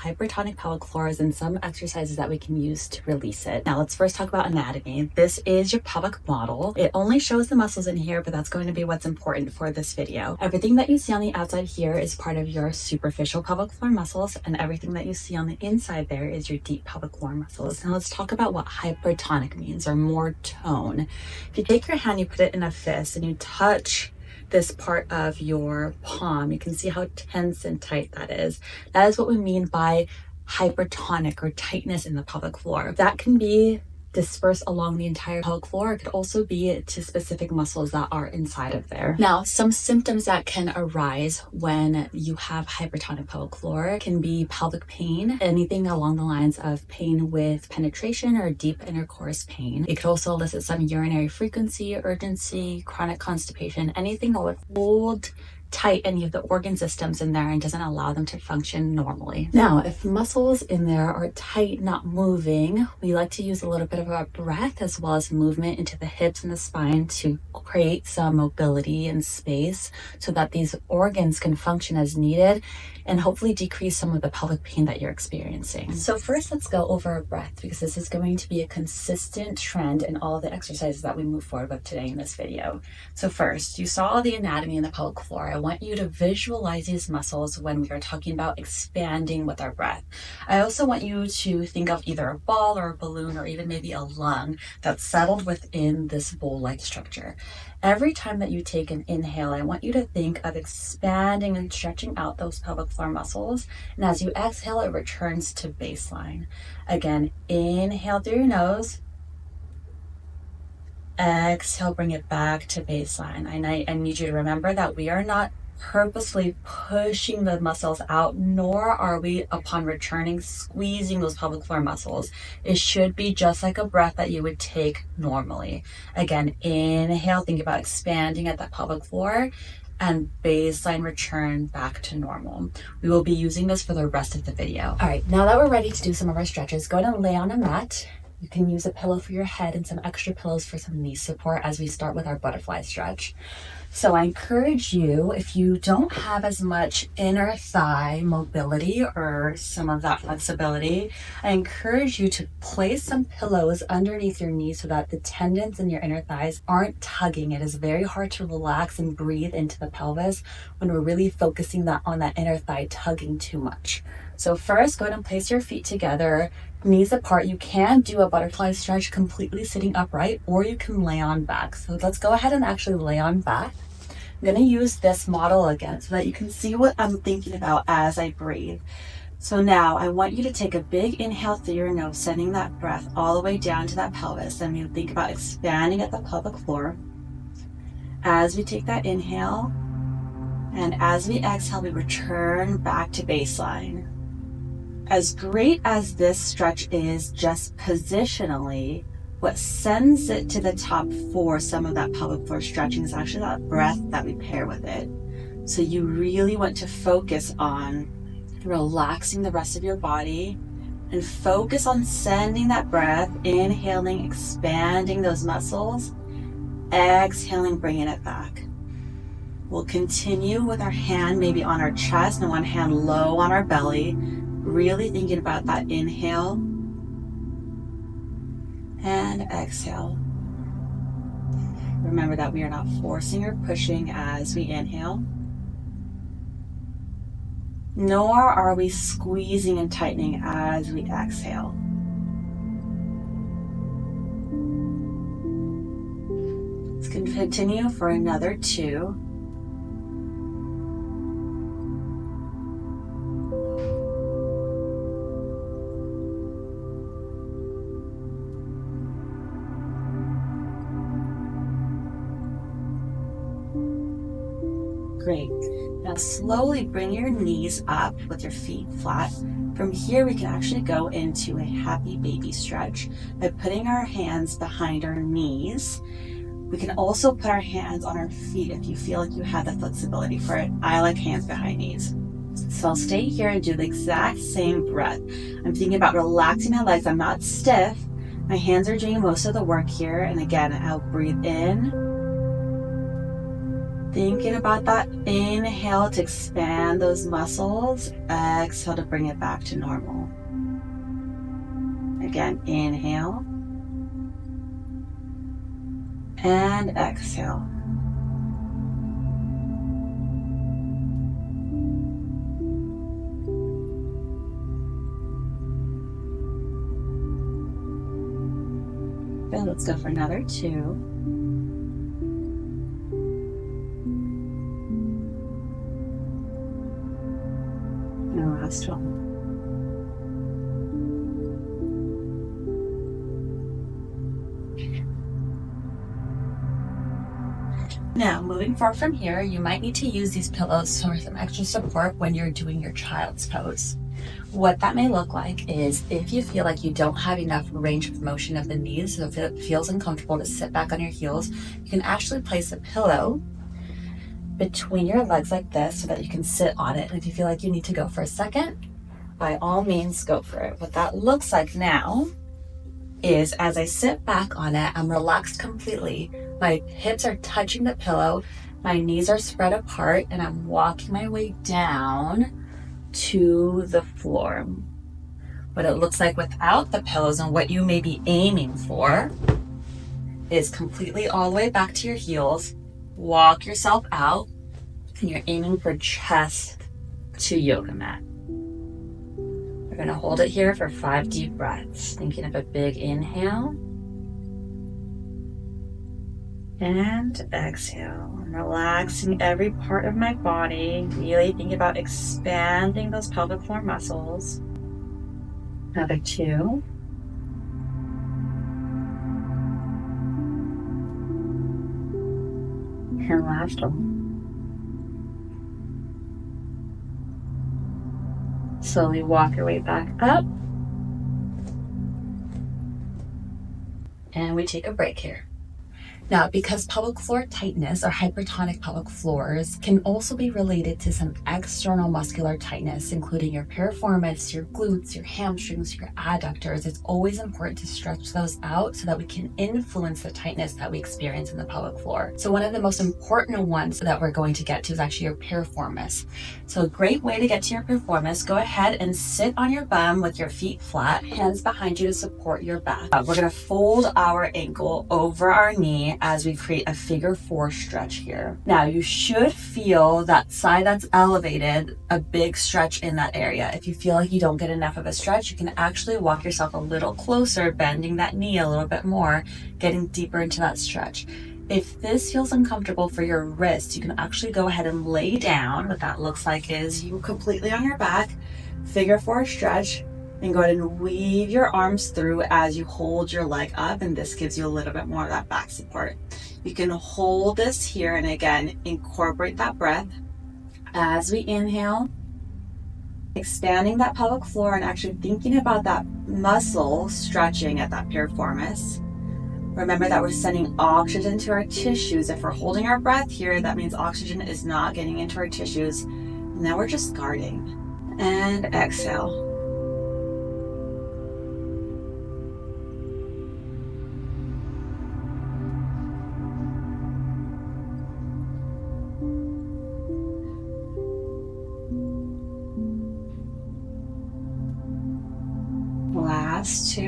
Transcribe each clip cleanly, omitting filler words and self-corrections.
hypertonic pelvic floors and some exercises that we can use to release it. Now let's first talk about anatomy. This is your pelvic model. It only shows the muscles in here, but that's going to be what's important for this video. Everything that you see on the outside here is part of your superficial pelvic floor muscles, and everything that you see on the inside there is your deep pelvic floor muscles. Now let's talk about what hypertonic means, or more tone. If you take your hand, you put it in a fist, and you touch this part of your palm, you can see how tense and tight that is. That is what we mean by hypertonic, or tightness in the pelvic floor. That can be dispersed along the entire pelvic floor. It could also be to specific muscles that are inside of there. Now, some symptoms that can arise when you have hypertonic pelvic floor can be pelvic pain, anything along the lines of pain with penetration or deep intercourse pain. It could also elicit some urinary frequency, urgency, chronic constipation, anything that would hold tight any of the organ systems in there and doesn't allow them to function normally. Now, if muscles in there are tight, not moving, we like to use a little bit of our breath as well as movement into the hips and the spine to create some mobility and space so that these organs can function as needed and hopefully decrease some of the pelvic pain that you're experiencing. So first, let's go over our breath, because this is going to be a consistent trend in all the exercises that we move forward with today in this video. So first, you saw the anatomy in the pelvic floor. I want you to visualize these muscles when we are talking about expanding with our breath. I also want you to think of either a ball or a balloon or even maybe a lung that's settled within this bowl-like structure. Every time that you take an inhale, I want you to think of expanding and stretching out those pelvic floor muscles. And as you exhale, it returns to baseline. Again, inhale through your nose. Exhale, bring it back to baseline. I need you to remember that we are not purposely pushing the muscles out, nor are we, upon returning, squeezing those pelvic floor muscles. It should be just like a breath that you would take normally. Again, inhale, think about expanding at that pelvic floor, and baseline, return back to normal. We will be using this for the rest of the video. All right, now that we're ready to do some of our stretches, go ahead and lay on a mat. You can use a pillow for your head and some extra pillows for some knee support as we start with our butterfly stretch. So I encourage you, if you don't have as much inner thigh mobility or some of that flexibility, I encourage you to place some pillows underneath your knees so that the tendons in your inner thighs aren't tugging. It is very hard to relax and breathe into the pelvis when we're really focusing on that inner thigh tugging too much. So first, go ahead and place your feet together, knees apart. You can do a butterfly stretch completely sitting upright, or you can lay on back. So let's go ahead and actually lay on back. I'm going to use this model again so that you can see what I'm thinking about as I breathe. So now I want you to take a big inhale through your nose, sending that breath all the way down to that pelvis. And you think about expanding at the pelvic floor. As we take that inhale, and as we exhale, we return back to baseline. As great as this stretch is just positionally, what sends it to the top for some of that pelvic floor stretching is actually that breath that we pair with it. So you really want to focus on relaxing the rest of your body and focus on sending that breath, inhaling, expanding those muscles, exhaling, bringing it back. We'll continue with our hand maybe on our chest and one hand low on our belly, really thinking about that inhale and exhale. Remember that we are not forcing or pushing as we inhale, nor are we squeezing and tightening as we exhale. Let's continue for another 2. Great. Now slowly bring your knees up with your feet flat. From here, we can actually go into a happy baby stretch by putting our hands behind our knees. We can also put our hands on our feet if you feel like you have the flexibility for it. I like hands behind knees. So I'll stay here and do the exact same breath. I'm thinking about relaxing my legs. I'm not stiff. My hands are doing most of the work here. And again, I'll breathe in Thinking about that inhale to expand those muscles, exhale to bring it back to normal. Again, inhale and exhale. Good, let's go for another 2. And last one. Now, moving forward from here, you might need to use these pillows for some extra support when you're doing your child's pose. What that may look like is if you feel like you don't have enough range of motion of the knees, so if it feels uncomfortable to sit back on your heels, you can actually place a pillow between your legs like this so that you can sit on it. And if you feel like you need to go for a second, by all means, go for it. What that looks like now is as I sit back on it, I'm relaxed completely. My hips are touching the pillow, my knees are spread apart, and I'm walking my way down to the floor. What it looks like without the pillows and what you may be aiming for is completely all the way back to your heels, walk yourself out, and you're aiming for chest to yoga mat. We're gonna hold it here for 5 deep breaths, thinking of a big inhale and exhale. I'm relaxing every part of my body, really thinking about expanding those pelvic floor muscles. Another 2. And last one. Slowly walk your way back up. And we take a break here. Now, because pelvic floor tightness or hypertonic pelvic floors can also be related to some external muscular tightness, including your piriformis, your glutes, your hamstrings, your adductors, it's always important to stretch those out so that we can influence the tightness that we experience in the pelvic floor. So one of the most important ones that we're going to get to is actually your piriformis. So a great way to get to your piriformis, go ahead and sit on your bum with your feet flat, hands behind you to support your back. We're gonna fold our ankle over our knee as we create a figure 4 stretch here. Now you should feel that side that's elevated, a big stretch in that area. If you feel like you don't get enough of a stretch, you can actually walk yourself a little closer, bending that knee a little bit more, getting deeper into that stretch. If this feels uncomfortable for your wrist, you can actually go ahead and lay down. What that looks like is you completely on your back, figure 4 stretch, and go ahead and weave your arms through as you hold your leg up, and this gives you a little bit more of that back support. You can hold this here and again incorporate that breath as we inhale, expanding that pelvic floor and actually thinking about that muscle stretching at that piriformis. Remember that we're sending oxygen to our tissues. If we're holding our breath here, that means oxygen is not getting into our tissues. Now we're just guarding. And exhale. Last 2.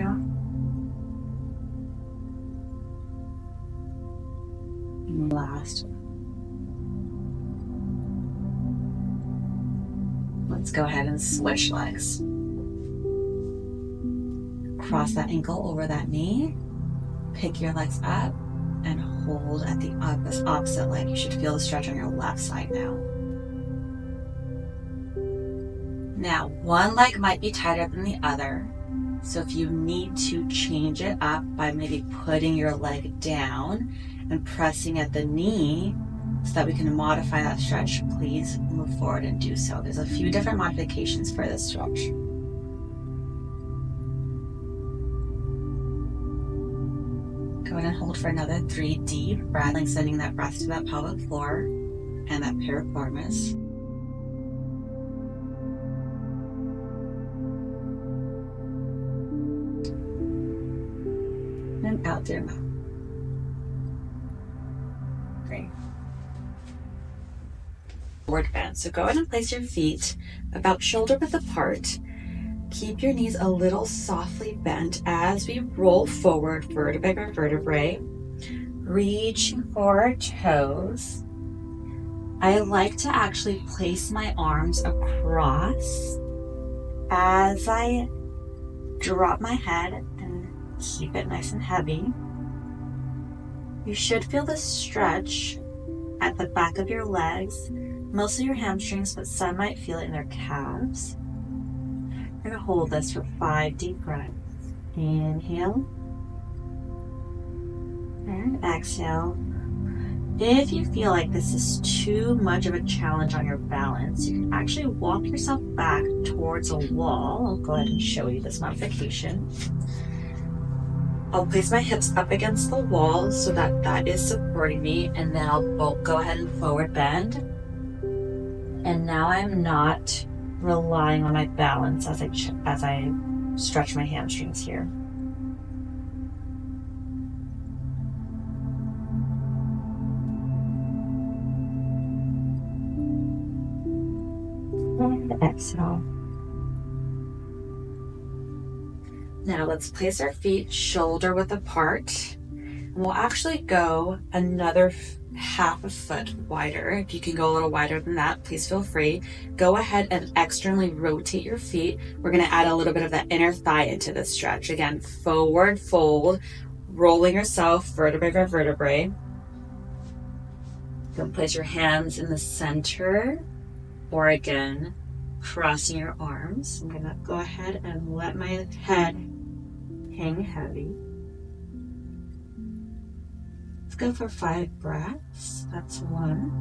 And last 1. Let's go ahead and switch legs. Cross that ankle over that knee. Pick your legs up and hold at the opposite leg. You should feel the stretch on your left side now. Now, one leg might be tighter than the other. So if you need to change it up by maybe putting your leg down and pressing at the knee so that we can modify that stretch, please move forward and do so. There's a few different modifications for this stretch. Go ahead and hold for another 3 deep breaths, sending that breath to that pelvic floor and that piriformis. And out through your mouth. Great. forward bend. So go ahead and place your feet about shoulder width apart. Keep your knees a little softly bent as we roll forward vertebrae by vertebrae, reaching for our toes. I like to actually place my arms across as I drop my head and keep it nice and heavy. You should feel the stretch at the back of your legs, mostly your hamstrings, but some might feel it in their calves. We're going to hold this for 5 deep breaths. Inhale and exhale. If you feel like this is too much of a challenge on your balance, you can actually walk yourself back towards a wall. I'll go ahead and show you this modification. I'll place my hips up against the wall so that that is supporting me, and then I'll go ahead and forward bend. And now I'm not relying on my balance as I stretch my hamstrings here. And exhale. Now let's place our feet shoulder width apart. And we'll actually go another half a foot wider. If you can go a little wider than that, please feel free. Go ahead and externally rotate your feet. We're going to add a little bit of that inner thigh into this stretch. Again, forward fold, rolling yourself vertebrae by vertebrae. You can place your hands in the center, or again, crossing your arms. I'm going to go ahead and let my head hang heavy. Let's go for 5 breaths. That's 1.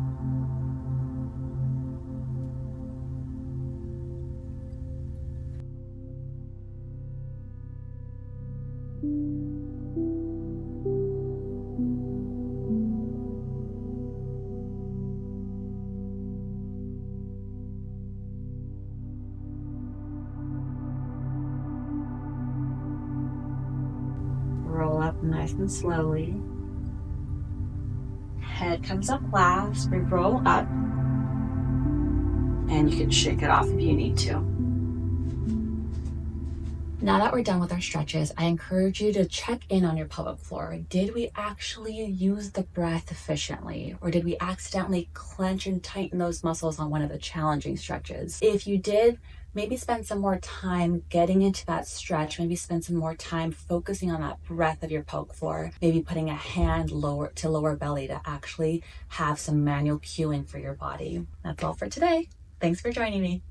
Roll up nice and slowly. Head comes up last. We roll up. And you can shake it off if you need to. Now that we're done with our stretches, I encourage you to check in on your pelvic floor. Did we actually use the breath efficiently? Or did we accidentally clench and tighten those muscles on one of the challenging stretches? If you did, maybe spend some more time getting into that stretch. Maybe spend some more time focusing on that breath of your pelvic floor. Maybe putting a hand lower to lower belly to actually have some manual cueing for your body. That's all for today. Thanks for joining me.